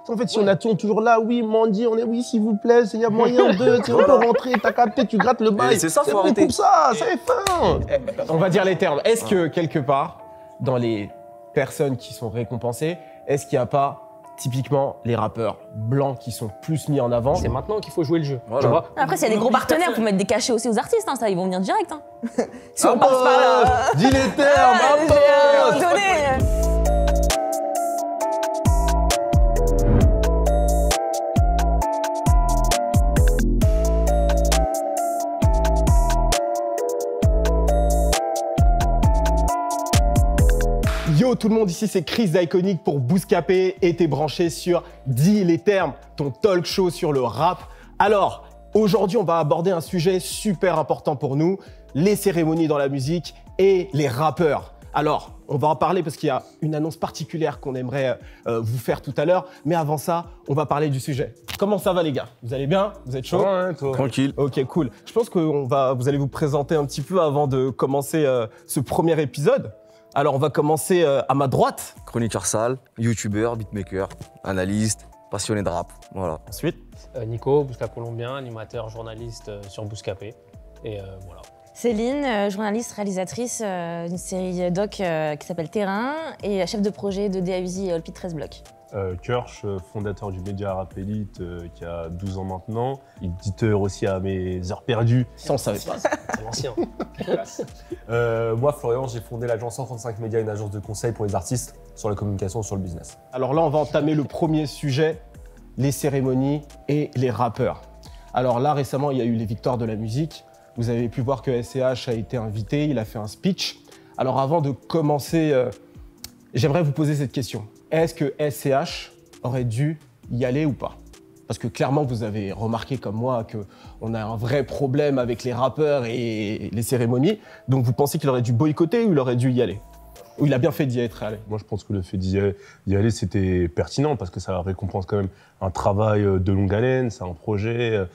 En fait, si on est toujours là, oui, Mandy, on est oui, s'il vous plaît, il y a moyen de, tu peux rentrer, t'as capté, tu grattes le bail. C'est ça, faut bon, arrêter. coupe ça est fin. On va dire les termes. Est-ce que quelque part, dans les personnes qui sont récompensées, est-ce qu'il n'y a pas typiquement les rappeurs blancs qui sont plus mis en avant? C'est maintenant qu'il faut jouer le jeu. Voilà. Tu vois. Après, s'il y a des gros partenaires, faut mettre des cachets aussi aux artistes, hein, ça, ils vont venir direct. Hein. Si Ah on passe bon, par là. dis les termes, ah bon. Donné. Yo tout le monde, ici c'est Chris d'Iconic pour Bouscapé et t'es branché sur Dis les termes, ton talk show sur le rap. Alors, aujourd'hui on va aborder un sujet super important pour nous, les cérémonies dans la musique et les rappeurs. Alors, on va en parler parce qu'il y a une annonce particulière qu'on aimerait vous faire tout à l'heure, mais avant ça, on va parler du sujet. Comment ça va les gars? Vous allez bien? Vous êtes chaud? Ouais, toi. Tranquille. Ok, cool. Je pense que vous allez vous présenter un petit peu avant de commencer ce premier épisode. Alors, on va commencer à ma droite. Chroniqueur sale, youtubeur, beatmaker, analyste, passionné de rap. Voilà. Ensuite, Nico, Bousca Colombien, animateur, journaliste sur Bouscapé. Et voilà. Céline, journaliste, réalisatrice d'une série doc qui s'appelle Terrain et chef de projet de DAUZI et Olpi 13 blocs. Kirsch, fondateur du média Rap Elite qui a 12 ans maintenant, éditeur aussi à mes heures perdues. ça on savait pas. C'est l'ancien. Moi, Florian, j'ai fondé l'agence 135 Médias, une agence de conseil pour les artistes sur la communication, sur le business. Alors là, on va entamer le premier sujet, les cérémonies et les rappeurs. Alors là, récemment, il y a eu les victoires de la musique. Vous avez pu voir que SCH a été invité, il a fait un speech. Alors avant de commencer, j'aimerais vous poser cette question. Est-ce que SCH aurait dû y aller ou pas? Parce que clairement, vous avez remarqué comme moi qu'on a un vrai problème avec les rappeurs et les cérémonies. Donc vous pensez qu'il aurait dû boycotter ou il aurait dû y aller? Ou il a bien fait d'y être allé? Moi, je pense que le fait d'y aller, c'était pertinent parce que ça récompense quand même un travail de longue haleine, c'est un projet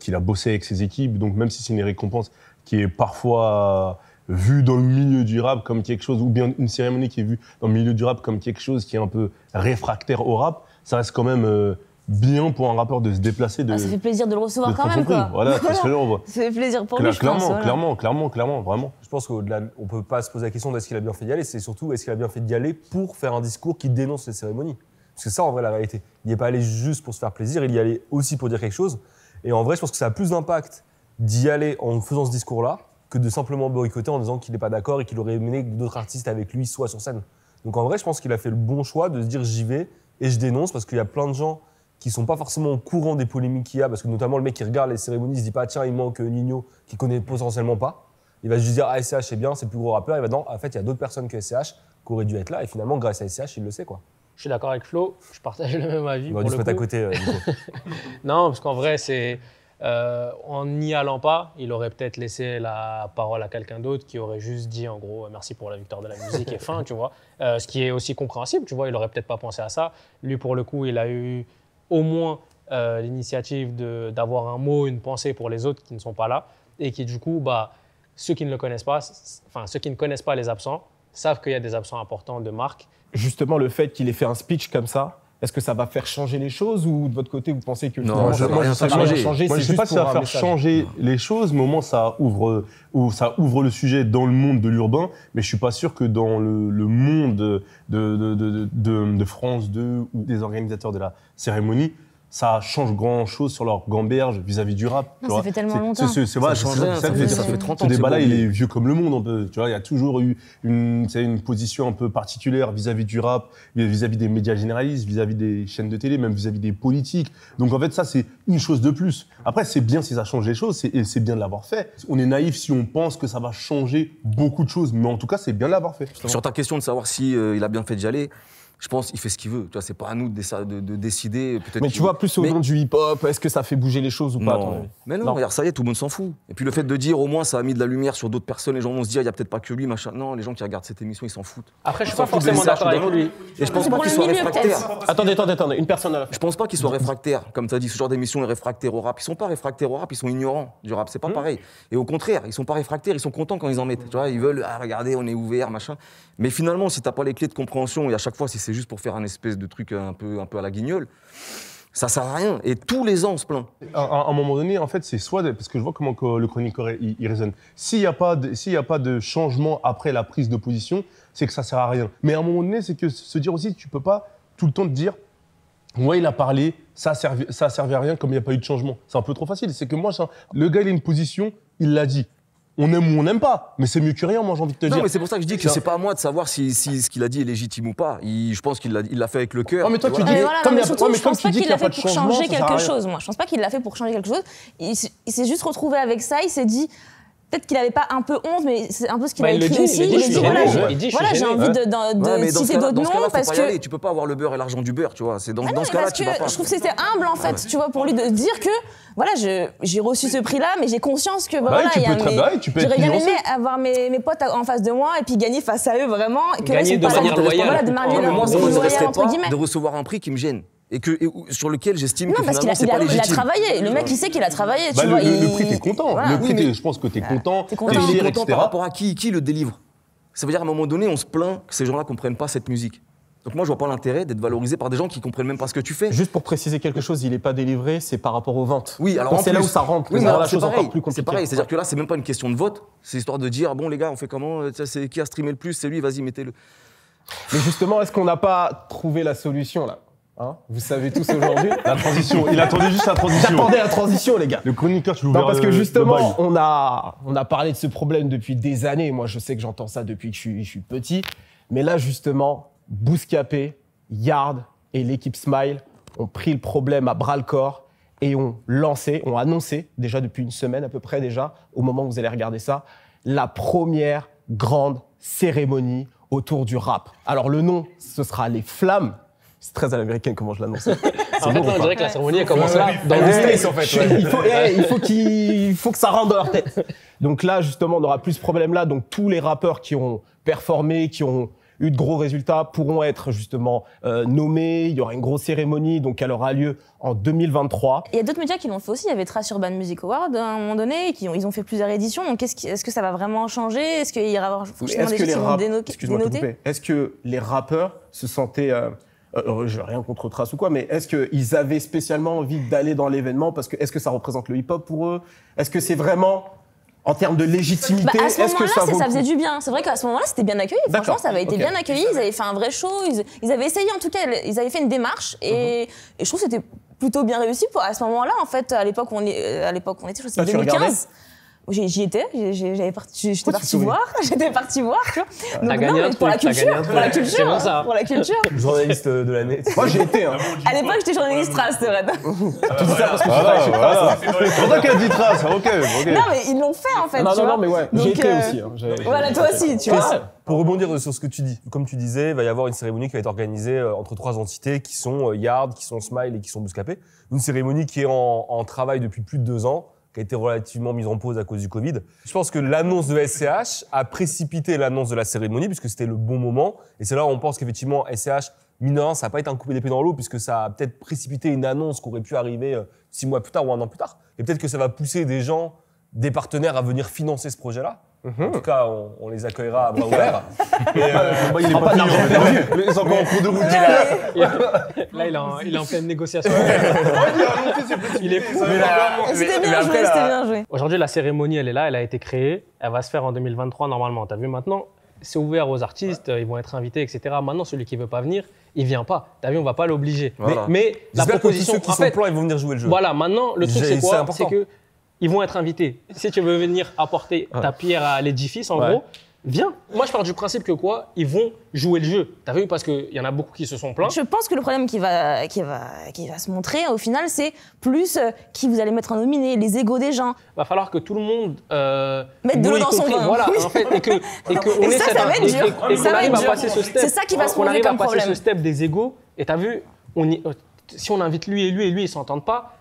qu'il a bossé avec ses équipes. Donc, même si c'est une récompense qui est parfois vue dans le milieu du rap comme quelque chose, ou bien une cérémonie qui est vue dans le milieu du rap comme quelque chose qui est un peu réfractaire au rap, ça reste quand même bien pour un rappeur de se déplacer. Ça fait plaisir de le recevoir quand même, compris. quoi. Voilà, c'est ce que on voit. Ça fait plaisir pour lui, je Clairement, pense. Voilà. clairement, vraiment. Je pense qu'au-delà, on peut pas se poser la question d'est-ce qu'il a bien fait d'y aller, c'est surtout est-ce qu'il a bien fait d'y aller pour faire un discours qui dénonce les cérémonies. Parce que ça, en vrai, la réalité. Il n'y est pas allé juste pour se faire plaisir, il y allait aussi pour dire quelque chose. Et en vrai, je pense que ça a plus d'impact d'y aller en faisant ce discours-là que de simplement boycotter en disant qu'il n'est pas d'accord et qu'il aurait mené que d'autres artistes avec lui soient sur scène. Donc en vrai, je pense qu'il a fait le bon choix de se dire j'y vais et je dénonce parce qu'il y a plein de gens qui sont pas forcément au courant des polémiques qu'il y a, parce que notamment le mec qui regarde les cérémonies, il se dit pas tiens, il manque Nino, qu'il connaît potentiellement pas. Il va juste dire ah, SCH c'est bien, c'est le plus gros rappeur. Il va non, en fait, il y a d'autres personnes que SCH qui auraient dû être là et finalement, grâce à SCH, il le sait quoi. Je suis d'accord avec Flo, je partage le même avis. Il va dû se mettre à côté, Nico. Non, parce qu'en vrai, c'est en n'y allant pas, il aurait peut-être laissé la parole à quelqu'un d'autre qui aurait juste dit en gros merci pour la victoire de la musique et fin, tu vois. Ce qui est aussi compréhensible, tu vois, il aurait peut-être pas pensé à ça. Lui, pour le coup, il a eu au moins l'initiative d'avoir un mot, une pensée pour les autres qui ne sont pas là et qui du coup, ceux qui ne le connaissent pas, enfin ceux qui ne connaissent pas les absents, savent qu'il y a des absents importants de marque. Justement, le fait qu'il ait fait un speech comme ça, est-ce que ça va faire changer les choses ou de votre côté, vous pensez que Non, ça va rien ça faire va rien changer. changer? Moi, c'est je ne sais pas juste si ça pour va un faire message. changer les choses, mais au moins ça ouvre le sujet dans le monde de l'urbain, mais je ne suis pas sûr que dans le monde de France 2 ou des organisateurs de la cérémonie, ça change grand-chose sur leur gamberge vis-à-vis du rap. Non, tu ça vois. fait tellement longtemps. Ça change rien, ça fait 30 ans Ce que débat-là, c'est il bon. est vieux comme le monde, un peu. Tu vois, il y a toujours eu une position un peu particulière vis-à-vis du rap, vis-à-vis des médias généralistes, vis-à-vis des chaînes de télé, même vis-à-vis des politiques. Donc en fait, ça, c'est une chose de plus. Après, c'est bien si ça change les choses, et c'est bien de l'avoir fait. On est naïf si on pense que ça va changer beaucoup de choses, mais en tout cas, c'est bien de l'avoir fait. Sur ta question de savoir si il a bien fait d'y aller, je pense qu'il fait ce qu'il veut. Tu vois, c'est pas à nous de décider. Peut-être Mais tu vois, plus au Mais- nom du hip-hop, est-ce que ça fait bouger les choses ou pas à ton Non. avis? Mais non, Non. regarde, ça y est, tout le monde s'en fout. Et puis le fait de dire au moins ça a mis de la lumière sur d'autres personnes, les gens vont se dire il y a peut-être pas que lui, machin. Non, les gens qui regardent cette émission, ils s'en foutent. Après, je suis Ils s'en pas foutent forcément des messages d'accord avec d'un lui. autre. Et je pense C'est pas pour qu'il le soit milieu, réfractaire. Attendez, une personne à la fin. Je pense pas qu'ils soient réfractaires. Comme tu as dit, ce genre d'émission est réfractaire au rap. Ils sont pas réfractaires au rap, ils sont ignorants du rap. C'est pas pareil. Et au contraire, ils sont pas réfractaires, ils sont contents quand ils en mettent. Tu vois, ils veulent, ah, regardez, on est ouvert, machin. Mais finalement, si t'as pas les clés de compréhension et à chaque fois, si c'est juste pour faire un espèce de truc un peu à la guignole. Ça sert à rien. Et tous les ans, on se plaint. À un moment donné, en fait, c'est soit parce que je vois comment que le chroniqueur il raisonne. S'il n'y a pas de changement après la prise de position, c'est que ça sert à rien. Mais à un moment donné, c'est que se dire aussi, tu peux pas tout le temps te dire, ouais, il a parlé, ça a servi à rien, comme il n'y a pas eu de changement. C'est un peu trop facile. C'est que moi, le gars, il a une position, il l'a dit. On aime ou on n'aime pas, mais c'est mieux que rien, moi, j'ai envie de te dire. Non, mais c'est pour ça que je dis que c'est pas à moi de savoir si ce qu'il a dit est légitime ou pas. Je pense qu'il l'a fait avec le cœur. Non, mais toi, tu vois. dis, Voilà, comme mais il y a surtout, ouais, mais je comme pense tu pas dis qu'il qu'il n'y a l'a pas fait de pour changement, changer ça sert à quelque rien. chose, moi. Je pense pas qu'il l'a fait pour changer quelque chose. Il s'est juste retrouvé avec ça, il s'est dit... Peut-être qu'il n'avait pas un peu honte, mais c'est un peu ce qu'il a il le écrit dit, aussi. il dit, je suis voilà, gêné, il dit, je suis voilà, j'ai gêné. envie de Ouais, mais citer d'autres dans ce cas-là, noms faut parce pas y que... aller. Tu peux pas avoir le beurre et l'argent du beurre, tu vois. C'est dans Ah non, ce cas-là, parce tu que vas pas. je trouve que c'était humble en fait, tu vois, pour lui de dire que voilà, j'ai reçu ce prix-là, mais j'ai conscience que voilà, tu il y a peux très bien, tu peux être j'aurais bien nuancé. aimé avoir mes potes en face de moi et puis gagner face à eux vraiment, et que là, Gagner c'est de pas manière loyale. voilà, de Non, manière mais moi, ça loyale, m'intéresserait entre pas guillemets. de recevoir un prix qui me gêne. Et sur lequel j'estime Non, que parce finalement, c'est pas qu'il a légitime. travaillé. Le mec, il sait qu'il a travaillé. Bah, tu vois, le prix, t'es content. Voilà. Le prix, Oui, mais- je pense que t'es content, t'es t'es content. T'es fier, content etc. par rapport à qui le délivre. Ça veut dire à un moment donné, on se plaint que ces gens-là comprennent pas cette musique. Donc moi, je vois pas l'intérêt d'être valorisé par des gens qui comprennent même pas ce que tu fais. Juste pour préciser quelque chose, il n'est pas délivré, c'est par rapport aux ventes. Oui, alors Donc en c'est là plus- où ça rentre, Oui, ça mais rend alors, la c'est chose encore pareil. plus C'est compliquée. pareil, c'est-à-dire que là, c'est même pas une question de vote. C'est histoire de dire, bon les gars, on fait comment c'est qui a streamé le plus, c'est lui, vas-y, mettez-le. Mais justement, est-ce qu'on n'a pas trouvé la solution là hein? Vous savez tous aujourd'hui. La transition, il attendait juste la transition. J'attendais la transition, les gars. Le chroniqueur, tu Non, l'ouvres parce que le justement, bail. on a parlé de ce problème depuis des années. Moi, je sais que j'entends ça depuis que je suis petit. Mais là, justement, Bouscapé, Yard et l'équipe Smile ont pris le problème à bras-le-corps et ont annoncé, déjà depuis une semaine à peu près déjà, au moment où vous allez regarder ça, la première grande cérémonie autour du rap. Alors, le nom, ce sera les Flammes. C'est très à l'américaine comment je l'annonce. En fait, on dirait que la cérémonie elle commence là. Dans Dans le le States, en fait. Il faut que ça rentre dans leur tête. Donc là, justement, on n'aura plus ce problème-là. Donc tous les rappeurs qui ont performé, qui ont eu de gros résultats, pourront être justement nommés. Il y aura une grosse cérémonie, donc elle aura lieu en 2023. Il y a d'autres médias qui l'ont fait aussi. Il y avait Trace Urban Music Award à un moment donné. Ils ont fait plusieurs éditions. Donc est-ce que ça va vraiment changer? Est-ce qu'il y aura forcément des gens qui vont Excuse-moi de te couper. Est-ce que les rappeurs se sentaient j'ai rien contre Trace ou quoi, mais est-ce qu'ils avaient spécialement envie d'aller dans l'événement parce que est-ce que ça représente le hip-hop pour eux? Est-ce que c'est vraiment en termes de légitimité? À ce est-ce que moment-là, ça vaut ça le faisait coup? du bien. C'est vrai qu'à ce moment-là, c'était bien accueilli. D'accord. Franchement, ça avait été Ok. bien accueilli. Ils avaient fait un vrai show. Ils avaient essayé, en tout cas, ils avaient fait une démarche. Et je trouve que c'était plutôt bien réussi à ce moment-là. En fait, à l'époque où on était, je crois que c'était Ah, tu 2015. J'y étais, j'étais partie voir, j'étais partie voir, tu vois. T'as Donc, gagné non, un mais pour la truc, t'as culture, gagné un pour la truc. C'est bon, ça. culture, pour la culture. Journaliste de l'année. Moi j'ai été. Hein. À l'époque, j'étais journaliste Trace, c'est vrai. Tu dis ça parce que Voilà, je voilà. C'est pour ça qu'elle dit trace, ok. Non, mais ils l'ont fait, en fait, Non, tu non, vois. non, mais ouais, Donc, j'y étais aussi. Hein. Voilà, toi aussi, tu vois. Pour rebondir sur ce que tu dis, comme tu disais, il va y avoir une cérémonie qui va être organisée entre 3 entités qui sont Yard, qui sont Smile et qui sont Bouscapé. Une cérémonie qui est en travail depuis plus de 2 ans, qui a été relativement mise en pause à cause du Covid. Je pense que l'annonce de SCH a précipité l'annonce de la cérémonie puisque c'était le bon moment. Et c'est là où on pense qu'effectivement SCH, mine de rien, ça n'a pas été un coup d'épée dans l'eau puisque ça a peut-être précipité une annonce qui aurait pu arriver 6 mois plus tard ou 1 an plus tard. Et peut-être que ça va pousser des gens, des partenaires à venir financer ce projet-là. En tout cas, on les accueillera à bras ouverts. Il est pas payé, ils sont encore en cours de route. Là, il est en pleine négociation. Il est fou. C'était bien joué, c'était bien joué. Aujourd'hui, la cérémonie, elle est là, elle a été créée. Elle va se faire en 2023 normalement. T'as vu maintenant? C'est ouvert aux artistes, ils vont être invités, etc. Maintenant, celui qui veut pas venir, il vient pas. T'as vu, on va pas l'obliger. Voilà. Mais la J'espère que tous proposition, ceux qui en sont fait, plans, ils vont venir jouer le jeu. voilà, maintenant, le truc, c'est C'est quoi? important. C'est que ils vont être invités. Si tu veux venir apporter ta pierre à l'édifice, en gros, viens. Moi, je pars du principe que quoi? Ils vont jouer le jeu. T'as vu? Parce qu'il y en a beaucoup qui se sont plaints. Je pense que le problème qui va se montrer au final, c'est plus qui vous allez mettre en nominé, les égos des gens. Va falloir que tout le monde Mette de nous l'eau y dans son compris, vin. voilà, en fait, et qu'on Et ait ça, cette ça va être dur. et Ça qu'on va arrive être à dur. passer ce step. C'est ça qui va se qu'on poser arrive à comme passer problème. ce step des égos. Et t'as vu, si on invite lui et lui, ils s'entendent pas.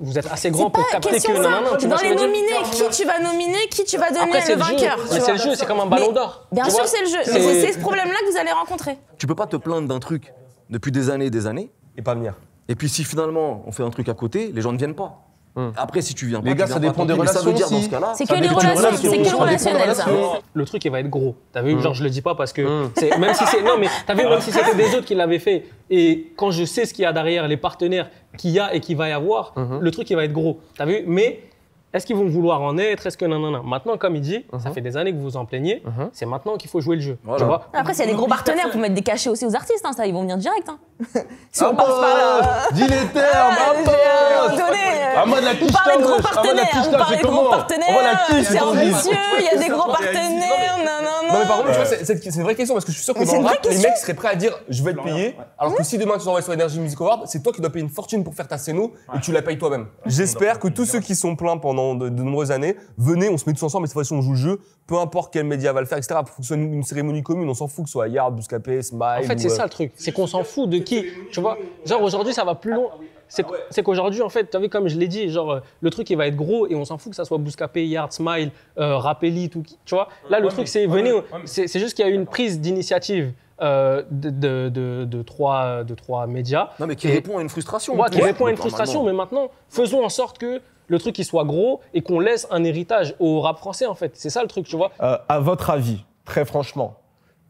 Vous êtes assez grand C'est pour pas capter question que de ça. non, tu Dans vois ce que les je veux dire. nominés, qui tu vas nominer, qui tu vas donner Après, c'est le le jeu. vainqueur. Mais c'est le jeu, c'est comme un ballon Mais d'or. Bien tu sûr, vois. c'est le jeu. C'est- Mais c'est ce problème-là que vous allez rencontrer. Tu peux pas te plaindre d'un truc depuis des années, Et pas venir. et puis si finalement on fait un truc à côté, les gens ne viennent pas. Après, si tu viens pas, Les gars, tu ça viens dépend pas, des mais ça veut relations dire dans ce aussi. cas-là. C'est Ça que les dépend des relations, relations, c'est que ça dépend des relationnel, ça. relations. Le truc, il va être gros. T'as vu, genre, je le dis pas parce que même si c'est, non, mais t'as vu, même si c'était des autres qui l'avaient fait, et quand je sais ce qu'il y a derrière, les partenaires qu'il y a et qu'il va y avoir, le truc, il va être gros. T'as vu, mais est-ce qu'ils vont vouloir en être? Est-ce que non. Maintenant, comme il dit, ça fait des années que vous vous en plaignez, c'est maintenant qu'il faut jouer le jeu. Voilà. Tu vois? Après, s'il y a des gros partenaires pour mettre des cachets aussi aux artistes, hein, ça, ils vont venir direct. Hein. Si on passe par là. Dis les termes, On de la quiche parle de gros partenaires, on parle de gros partenaires, c'est ambitieux, il y a des gros partenaires, Non, mais par contre, tu vois, c'est une vraie question parce que je suis sûr que Mais dans c'est le une rap, vraie les mecs seraient prêts à dire je vais te payer. Alors que si demain tu t'envoies sur Energy Music Award, c'est toi qui dois payer une fortune pour faire ta scéno et tu la payes toi-même. J'espère que tous ceux qui sont plaints pendant de nombreuses années, venez, on se met tous ensemble et cette fois-ci on joue le jeu, peu importe quel média va le faire, etc. Faut que ce soit une cérémonie commune, on s'en fout que ce soit Yard, Bouscapé, Smile. En fait, c'est ça le truc, c'est qu'on s'en fout de qui, tu vois. Genre aujourd'hui, ça va plus loin. C'est qu'aujourd'hui, en fait, tu as vu, comme je l'ai dit, genre le truc il va être gros et on s'en fout que ça soit Bouscapé, Yard, Smile, Rap Elite ou qui, tu vois. Là, le truc, c'est venez, c'est juste qu'il y a eu une prise d'initiative de trois médias. Non, mais qui répond à une frustration. Ouais, qui répond à une frustration, mais maintenant, faisons en sorte que le truc il soit gros et qu'on laisse un héritage au rap français, en fait. C'est ça le truc, tu vois. À votre avis, très franchement,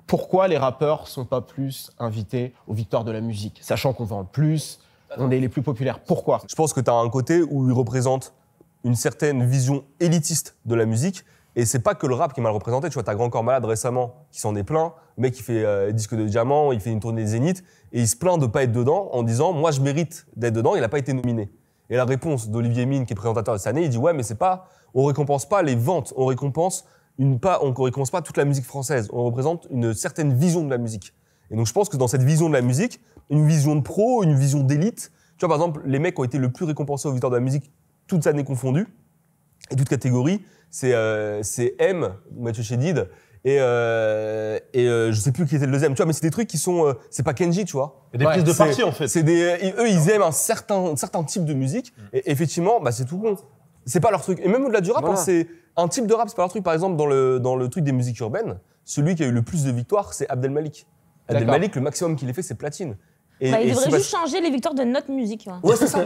pourquoi les rappeurs sont pas plus invités aux victoires de la musique, sachant qu'on vend plus, on est les plus populaires? Pourquoi? Je pense que tu as un côté où ils représentent une certaine vision élitiste de la musique. Et c'est pas que le rap qui est mal représenté. Tu vois, t'as Grand Corps Malade récemment qui s'en est plaint. Le mec, il fait disque de diamant, il fait une tournée des Zénith et il se plaint de pas être dedans en disant moi je mérite d'être dedans. Il a pas été nominé. Et la réponse d'Olivier Mine, qui est présentateur de cette année, il dit ouais mais c'est pas, on récompense pas les ventes, on récompense pas toute la musique française. On représente une certaine vision de la musique. Et donc je pense que dans cette vision de la musique, une vision de pro, une vision d'élite. Tu vois par exemple les mecs qui ont été le plus récompensés aux victoires de la musique toutes années confondues et toutes catégories. C'est M, Mathieu Chédid, et je sais plus qui était le deuxième, tu vois, mais c'est des trucs qui sont, c'est pas Kenji, tu vois. Il y a des prises de parti, en fait. Eux, ils aiment un certain type de musique, et effectivement, bah, c'est tout con. C'est pas leur truc. Et même au-delà du rap, Voilà. hein, c'est un type de rap, c'est pas leur truc. Par exemple, dans le truc des musiques urbaines, celui qui a eu le plus de victoires, c'est Abdel Malik. Abdel D'accord. Malik, le maximum qu'il ait fait, c'est platine. Et, Bah, il et devrait c'est juste changer les victoires de notre musique. Ouais, c'est ça.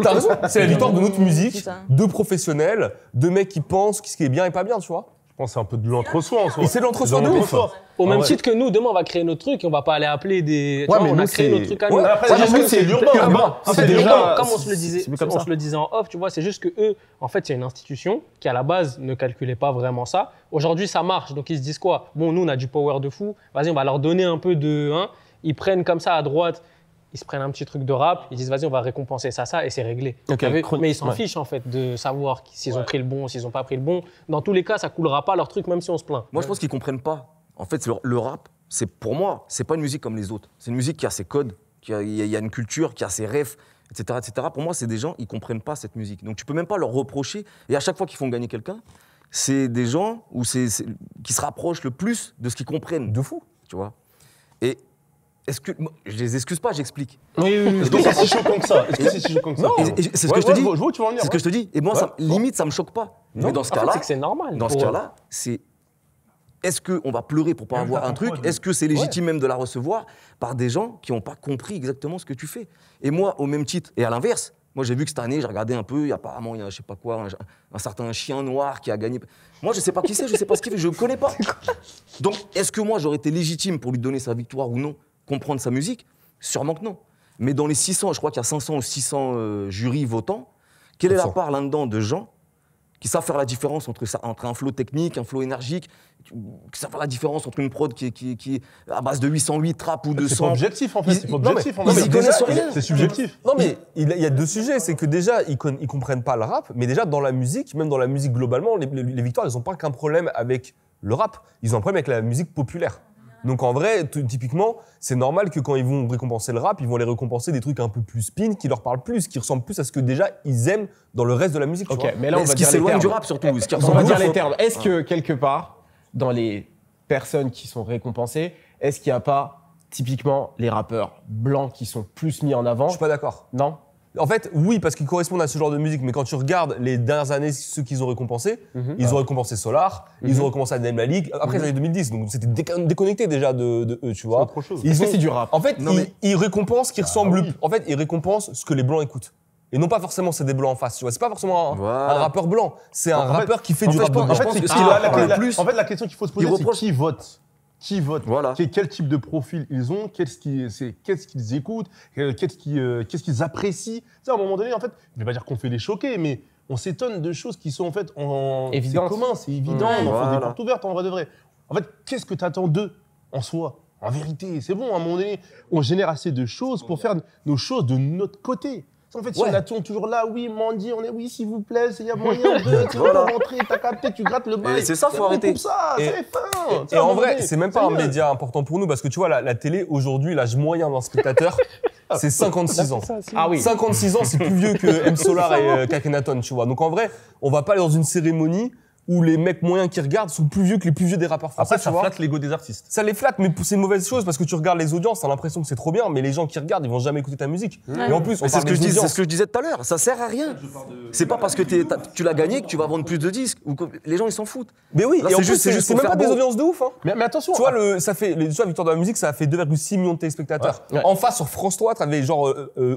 T'as raison. C'est la victoire de notre musique, C'est ça. de professionnels, de mecs qui pensent ce qui est bien et pas bien, tu vois. Je pense que c'est un peu de l'entre-soi en soi. Et c'est de l'entre-soi de ouf. Au même ouais. titre que nous, demain, on va créer notre truc et on va pas aller appeler des. Tu Ouais, vois, mais on a nous, créé c'est- notre truc à nous. Ouais, Après, Ouais, parce mais que c'est c'est l'urbain. urbain. En C'est fait, déjà- comme on se le disait, c'est comme on ça. se le disait en off, tu vois, c'est juste que eux, en fait, c'est une institution qui à la base ne calculait pas vraiment ça. Aujourd'hui, ça marche, donc ils se disent quoi? Bon, nous, on a du power de fou. Vas-y, on va leur donner un peu de. Ils prennent comme ça à droite. Ils se prennent un petit truc de rap, ils disent vas-y on va récompenser ça et c'est réglé. Ok, T'as vu. chron- Mais ils s'en ouais. fichent en fait de savoir s'ils ont pris le bon, s'ils n'ont pas pris le bon. Dans tous les cas, ça coulera pas leur truc même si on se plaint. Moi, je pense qu'ils comprennent pas. En fait, le rap, c'est pour moi, c'est pas une musique comme les autres. C'est une musique qui a ses codes, il y a une culture, qui a ses refs, etc., etc. Pour moi, c'est des gens, ils comprennent pas cette musique. Donc, tu peux même pas leur reprocher. Et à chaque fois qu'ils font gagner quelqu'un, c'est des gens qui se rapprochent le plus de ce qu'ils comprennent. De fou. Tu vois. Et moi, je les excuse pas, j'explique. Est-ce que c'est si choquant que ça? Est-ce que c'est si choquant que ça? Et c'est ce que je te dis. Je vois où tu vas en venir. C'est ce que je te dis. Et moi, limite, ça me choque pas. Mais dans ce En fait, cas-là, c'est que c'est normal. Dans ce pour eux. cas-là, c'est est-ce qu'on va pleurer pour pas avoir un truc? Est-ce que c'est légitime même de la recevoir par des gens qui n'ont pas compris exactement ce que tu fais? Et moi, au même titre, et à l'inverse, moi j'ai vu que cette année, j'ai regardé un peu, apparemment il y a je sais pas quoi, un certain chien noir qui a gagné. Moi je sais pas qui c'est, je sais pas ce qu'il fait, je le connais pas. Donc est-ce que moi j'aurais été légitime pour lui donner sa victoire ou non, comprendre sa musique? Sûrement que non. Mais dans les 600, je crois qu'il y a 500 ou 600 jurys votants, quelle est la 900. part là-dedans de gens qui savent faire la différence entre un flow technique, un flow énergique, qui savent faire la différence entre une prod qui est à base de 808 trap ou C'est pas 200. objectif en fait. C'est pas Non, mais- objectif en non, mais fait. ils connaissent rien. C'est subjectif. Non mais il y a deux sujets, c'est que déjà ils comprennent pas le rap, mais déjà dans la musique, même dans la musique globalement, les victoires ils ont pas qu'un problème avec le rap, ils ont un problème avec la musique populaire. Donc en vrai, typiquement, c'est normal que quand ils vont récompenser le rap, ils vont les récompenser des trucs un peu plus spin, qui leur parlent plus, qui ressemblent plus à ce que déjà ils aiment dans le reste de la musique. tu Ok, vois. mais là on ce va qui dire les s'éloigne termes. du rap surtout. Ce qui On ressemble va de dire ouf, les hein. termes. Est-ce que quelque part, dans les personnes qui sont récompensées, est-ce qu'il n'y a pas typiquement les rappeurs blancs qui sont plus mis en avant? Je suis pas d'accord. Non? En fait, oui, parce qu'ils correspondent à ce genre de musique, mais quand tu regardes les dernières années, ceux qu'ils ont récompensés, ils ont récompensé Solar, ils ont récompensé Adem Malik, après les années 2010, donc c'était déconnecté déjà de eux, tu vois. autre chose. Ils Est-ce que ont- c'est du rap? En fait, Non, mais- ils récompensent ce qui ressemble. oui. En fait, ils récompensent ce que les blancs écoutent. Et non pas forcément c'est des blancs en face, tu vois. C'est pas forcément un Voilà. rappeur blanc, c'est un En fait- rappeur qui fait en du fait, rap de je blanc. pense que ce qui Ah, va le plus, en fait, la question qu'il faut se poser, il c'est reproche- qui vote. Qui vote Voilà. Quel type de profil ils ont, qu'est-ce qu'ils écoutent, qu'est-ce qu'ils apprécient. Tu sais, à un moment donné, en fait, je ne vais pas dire qu'on fait les choquer, mais on s'étonne de choses qui sont en fait Évidentes. c'est commun, c'est évident, Ouais. on en fait Voilà. des portes ouvertes en vrai de vrai. En fait, qu'est-ce que tu attends d'eux en soi? En vérité, c'est bon, à un moment donné, on génère assez de choses pour faire nos choses de notre côté. En fait, si Ouais. on attend toujours là, oui, Mandy, on est oui, s'il vous plaît, il y a moyen de, tu Voilà. vas rentrer, t'as capté, tu grattes le bail. c'est ça, faut arrêter. Pour ça, Et- c'est fin. Et en vrai, c'est même pas un média important pour nous parce que tu vois, la télé, aujourd'hui, l'âge moyen d'un spectateur, c'est 56 ans. Ah oui. 56 ans, c'est plus vieux que M Solar et Kakenaton, tu vois. Donc en vrai, on va pas aller dans une cérémonie où les mecs moyens qui regardent sont plus vieux que les plus vieux des rappeurs français, Après, tu ça vois. flatte l'ego des artistes. Ça les flatte, mais c'est une mauvaise chose parce que tu regardes les audiences, t'as l'impression que c'est trop bien, mais les gens qui regardent, ils vont jamais écouter ta musique. Et en plus, on Mais c'est parle ce que je des dis, c'est audiences. ce que je disais tout à l'heure. Ça sert à rien. C'est pas parce que tu l'as gagné que tu vas vendre plus de disques ou que les gens ils s'en foutent. Mais oui, Là, et en c'est plus, juste- c'est juste c'est pour même pas faire des beau. audiences de ouf, hein. Mais attention, Tu vois, tu vois, Victoire de la musique, ça a fait 2,6 millions de téléspectateurs. Ouais. En face, sur France 3, t'avais genre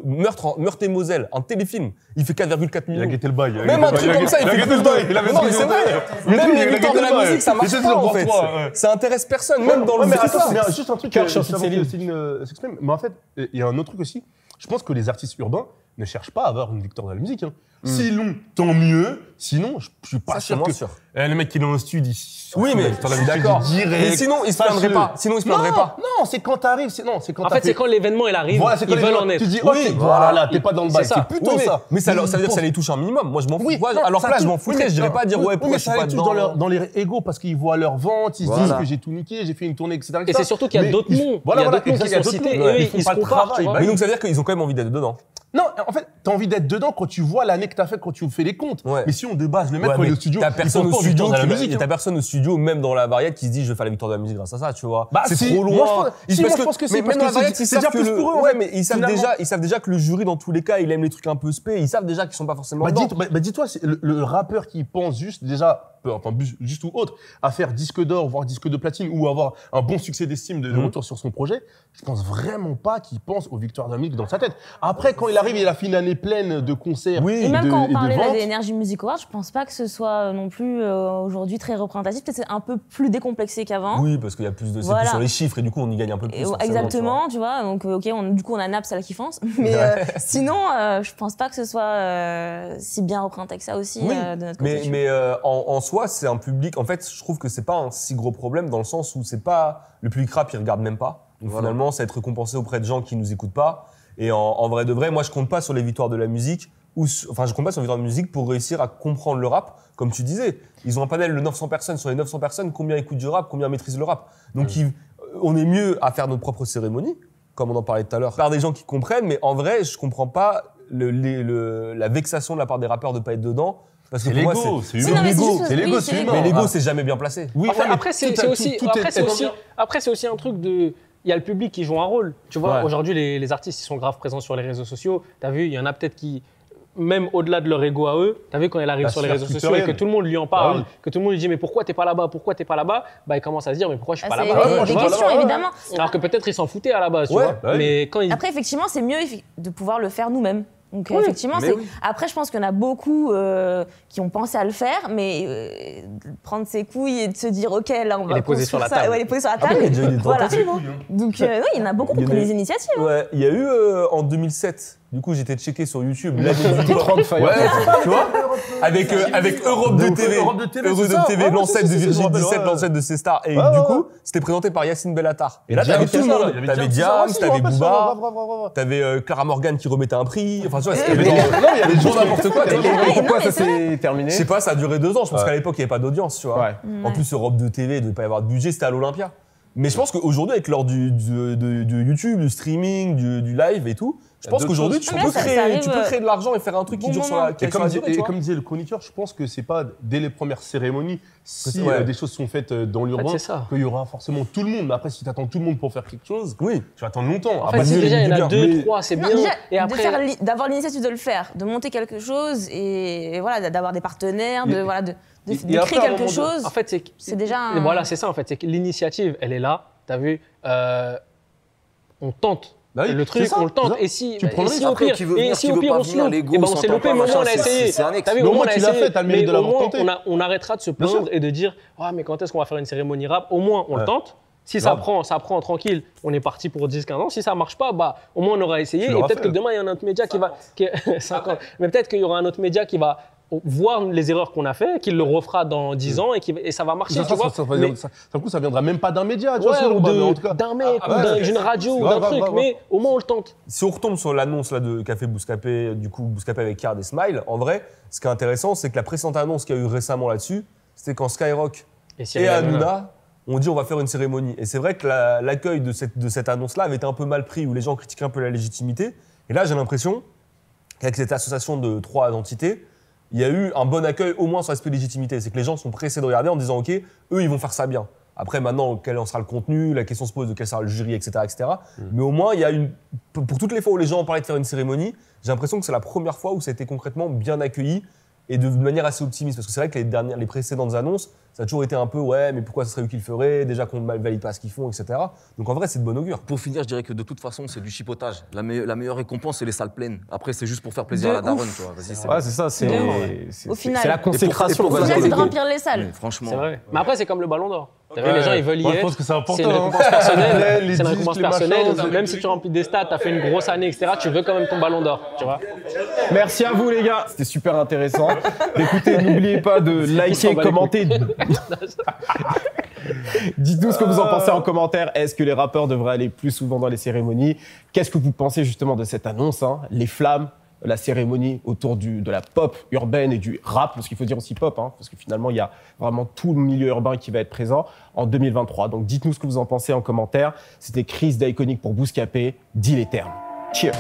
Meurtre et Moselle, un téléfilm. Il fait 4,4 il a millions. guetté le bail. Même un truc comme ça, il fait plus de... Non, mais c'est vrai. Même les victoires de la musique, ça marche pas, en fait. Ça intéresse personne, même dans le mais c'est attends, ça. mais juste un truc Cœur juste chanson de avant que Céline. Céline s'exprime. Mais en fait, il y a un autre truc aussi. Je pense que les artistes urbains ne cherchent pas à avoir une victoire de la musique. Hein. S'ils l'ont, tant mieux. Sinon, je suis pas Ça, c'est sûr moins que. sûr. Le mec qui est dans le studio, Oui, mais je suis d'accord. Mais sinon, il se plaindrait pas. Sinon, il se plaindrait pas. Non, c'est quand t'arrives. C'est quand En fait, c'est quand l'événement il arrive, Voilà, c'est quand ils les veulent gens- en être. Tu dis, Oui, ok, voilà, t'es pas dans le C'est bail. ça. C'est plutôt Oui, ça. mais ça veut dire que ça les touche un minimum. Moi, je m'en fous. Oui, Moi, non, à leur ça place, je touche- m'en foutrais. oui, Je dirais mais- pas dire, ouais, oui, pourquoi mais je suis ça pas les touche dedans. dans leur ego parce qu'ils voient leur vente, ils se Voilà. disent que j'ai tout niqué, j'ai fait une tournée, etc. Et c'est surtout qu'il y a Mais d'autres ils- noms. voilà, Il y a voilà, d'autres noms qui exact, sont il y a d'autres cités. noms. Et eux, Ils font ils se pas le comparent, travail. tu vois. Bah Mais donc, ça veut dire qu'ils ont quand même envie d'être dedans. Non, en fait, t'as envie d'être dedans quand tu vois l'année que t'as fait quand tu fais les comptes. Ouais. Mais si on de base, le mec, Ouais, quand il est mais au studio, t'as il personne pense au pas aux studio, victoires de la musique. t'as personne au studio, même dans la variette, qui se dit je vais faire la victoire de la musique grâce à ça, tu vois. Bah, c'est si, trop loin. moi, je pense- si, moi, je pense que c'est mais parce même dans que la variette, c'est ils savent déjà que plus le- pour eux, en ouais, fait, mais ils finalement. savent déjà que le jury dans tous les cas, il aime les trucs un peu spé, ils savent déjà qu'ils sont pas forcément Bah, dedans. dis-toi, c'est le rappeur qui pense juste déjà, enfin juste ou autre, à faire disque d'or, voire disque de platine ou avoir un bon succès d'estime de retour sur son projet, je pense vraiment pas qu'il pense aux victoires de la musique dans sa tête. Après, quand il arrive, il a fait une année pleine de concerts Oui. Et même de- quand et on de parlait là, ventes. des Energy Music Awards, je pense pas que ce soit non plus aujourd'hui très représentatif. Peut-être c'est un peu plus décomplexé qu'avant. Oui, parce qu'il y a plus de, c'est Voilà. plus sur les chiffres et du coup on y gagne un peu plus. Et forcément, exactement, tu vois. Donc, ok, du coup, on a Naps à la kiffance. Mais sinon, je pense pas que ce soit si bien représenté que ça aussi Oui, de notre côté. mais en soi, c'est un public. En fait, je trouve que c'est pas un si gros problème dans le sens où c'est pas le public rap, il regarde même pas. Donc Voilà. finalement, ça va être récompensé auprès de gens qui nous écoutent pas. Et en vrai de vrai, moi, je compte pas sur les victoires de la musique. Enfin, je compte pas sur les victoires de la musique pour réussir à comprendre le rap. Comme tu disais, ils ont un panel de 900 personnes. Sur les 900 personnes, combien écoutent du rap, combien maîtrisent le rap. Donc, on est mieux à faire notre propre cérémonie, comme on en parlait tout à l'heure, par des gens qui comprennent. Mais en vrai, je comprends pas la vexation de la part des rappeurs de pas être dedans. Parce que C'est pour moi, l'ego, c'est Oui, humain. non, mais L'ego, juste- c'est l'ego, oui, c'est c'est humain. Mais l'ego, Ah. c'est jamais bien placé. Oui, Après, mais après, c'est tout a- aussi, tout après, est- c'est aussi un truc de. Il y a le public qui joue un rôle. Tu vois, Ouais. aujourd'hui, les artistes, ils sont grave présents sur les réseaux sociaux. Tu as vu, il y en a peut-être qui, même au-delà de leur ego à eux, tu as vu quand il arrive La sur les sphère réseaux sociaux et twitterienne. que tout le monde lui en parle, Ah oui. que tout le monde lui dit mais pourquoi t'es pas là-bas, pourquoi t'es pas là-bas, bah il commence à se dire mais pourquoi je suis Ah, pas c'est là-bas. moi, je des vois questions, là-bas, ouais. évidemment. Alors que peut-être ils s'en foutaient à la base, tu Ouais, vois. bah oui. Mais quand ils Après, effectivement, c'est mieux de pouvoir le faire nous-mêmes. Donc, Oui, effectivement, mais c'est. oui. Après, je pense qu'il y en a beaucoup qui ont pensé à le faire, mais prendre ses couilles et de se dire, OK, là, on va. les poser sur construire la ça. table. Ouais, les poser sur la Après, table. il y a déjà eu des Voilà. tentatives. Donc, oui, il y en a beaucoup qui ont Il y en pris a des eu. initiatives. Ouais, il y a eu en 2007. Du coup, j'étais checké sur YouTube l'année du T'es hip-hop. 30 fire. Ouais, Tu vois avec Europe de TV. Europe de TV, c'est ça. TV, Ouais, l'ancêtre si, de si, si, je me Virgin rappelle, 17, ouais. l'ancêtre de C-Star. Et Ouais, du ouais, coup, ouais. c'était présenté par Yacine Bellatar. Et là, Diams, t'avais tout le c'est ça, là, monde. il y avait T'avais Diams, Diams, c'est ça, t'avais je me rappelle, Booba, grave, grave, grave. t'avais Clara Morgan qui remettait un prix. Enfin, tu vois, c'était Mais genre- non, il y avait des gens n'importe quoi. t'as Ouais, raison. non, Pourquoi mais ça c'est vrai. s'est terminé? Je sais pas, ça a duré 2 ans. Je pense Ouais. qu'à l'époque, il n'y avait pas d'audience, tu vois. Ouais. En plus, Europe de TV, il ne devait pas y avoir de budget, c'était à l'Olympia. Mais je pense qu'aujourd'hui, avec l'heure du YouTube, du streaming, du live et tout, je pense d'autres qu'aujourd'hui, choses. tu Mais peux ça créer arrive, créer de l'argent et faire un truc qui bon dure sur moment. la qui Et est sur comme, la durée, tu vois. comme disait le chroniqueur, je pense que c'est pas dès les premières cérémonies, si Ouais. des choses sont faites dans En fait, l'urbain, c'est ça. qu'il y aura forcément tout le monde. Mais après, si tu attends tout le monde pour faire quelque chose, Oui. tu vas attendre longtemps. En Ah fait, bah, si mieux, déjà il y en a bien. 2, Mais- 3, c'est Non, bien. déjà, Et après, d'avoir l'initiative de le faire, de monter quelque chose et voilà, d'avoir des partenaires, Et- de, voilà, de et créer après, à un quelque moment chose. en fait, C'est déjà Et un- voilà, c'est ça en fait, c'est que l'initiative, elle est là. T'as vu, on tente Bah oui, le truc, c'est ça, on le tente. c'est ça. Et si, Tu prends le risque. au Après, pire, qui veut venir, et si qui au veut pire pas on se venir, loupe, l'ego, eh ben, on on s'est s'entend loupé, pas, mais au moins on a machin, essayé. c'est un ex. T'as vu, Mais au moins on a tu l'as essayé. fait, t'as le mérite Mais de au l'avoir moins, tenté. on arrêtera de se Bien plaindre sûr. et de dire ah mais quand est-ce qu'on va faire une cérémonie rap. Au moins on le Ouais. tente. Si ça Grave. prend tranquille, on est parti pour 10-15 ans. Si ça marche pas, bah, au moins on aura essayé. Tu Et l'auras peut-être fait. que demain, il y a un autre média qui va. 50. Mais peut-être qu'il y aura un autre média qui va voir les erreurs qu'on a fait, qu'il le refera dans 10 ans et ça va marcher. Ça, Tu vois. Mais- ça viendra même pas d'un média, tu vois, Ouais, ce ou genre, mais en tout cas. d'un mec, ou ouais. d'une radio, ou Grave, d'un grave, truc. grave. Mais au moins on le tente. Si on retombe sur l'annonce là qu'a fait Bouscapé, du coup Bouscapé avec Card et Smile, en vrai, ce qui est intéressant, c'est que la précédente annonce qu'il y a eu récemment là-dessus, c'était quand Skyrock et Cyril Hanouna. Hanouna ont dit on va faire une cérémonie. Et c'est vrai que l'accueil de cette annonce-là avait été un peu mal pris, où les gens critiquaient un peu la légitimité. Et là, j'ai l'impression qu'avec cette association de 3 entités, il y a eu un bon accueil au moins sur l'aspect légitimité. C'est que les gens sont pressés de regarder en disant ok, eux ils vont faire ça bien. Après maintenant, quel en sera le contenu, la question se pose de quel sera le jury, etc. etc. Mais au moins, il y a pour toutes les fois où les gens ont parlé de faire une cérémonie, j'ai l'impression que c'est la première fois où ça a été concrètement bien accueilli et de manière assez optimiste. Parce que c'est vrai que les précédentes annonces, ça a toujours été un peu ouais, mais pourquoi ce serait eux qui le feraient, déjà qu'on ne valide pas ce qu'ils font, etc. Donc en vrai, c'est de bon augure. Pour finir, je dirais que de toute façon, c'est du chipotage. La meilleure récompense, c'est les salles pleines. Après, c'est juste pour faire plaisir De à la daronne, ouf. tu vois. Vas-y, c'est Ouais, c'est ça, c'est Au final. c'est la consécration. Et pour on va Au dire. final, c'est de l'ego. remplir les salles. Mais franchement. C'est vrai. Mais après, c'est comme le ballon d'or. T'as vu, Ouais. les gens, ils veulent y Moi, je être. pense que c'est important, C'est une hein. récompense personnelle. Les C'est une disques, récompense les machins, personnelle. ça. Même si tu remplis des stats, t'as fait une grosse année, etc., tu veux quand même ton ballon d'or. Tu vois. Merci à vous les gars, c'était super intéressant. Écoutez, n'oubliez pas de liker, s'en bat les commenter. Dites-nous ce que vous en pensez en commentaire. Est-ce que les rappeurs devraient aller plus souvent dans les cérémonies? Qu'est-ce que vous pensez justement de cette annonce, hein? Les flammes, la cérémonie autour de la pop urbaine et du rap, parce qu'il faut dire aussi pop, hein, parce que finalement, il y a vraiment tout le milieu urbain qui va être présent en 2023. Donc dites-nous ce que vous en pensez en commentaire. C'était Chris d'Iconic pour Bouscapé. Dis les termes. Cheers.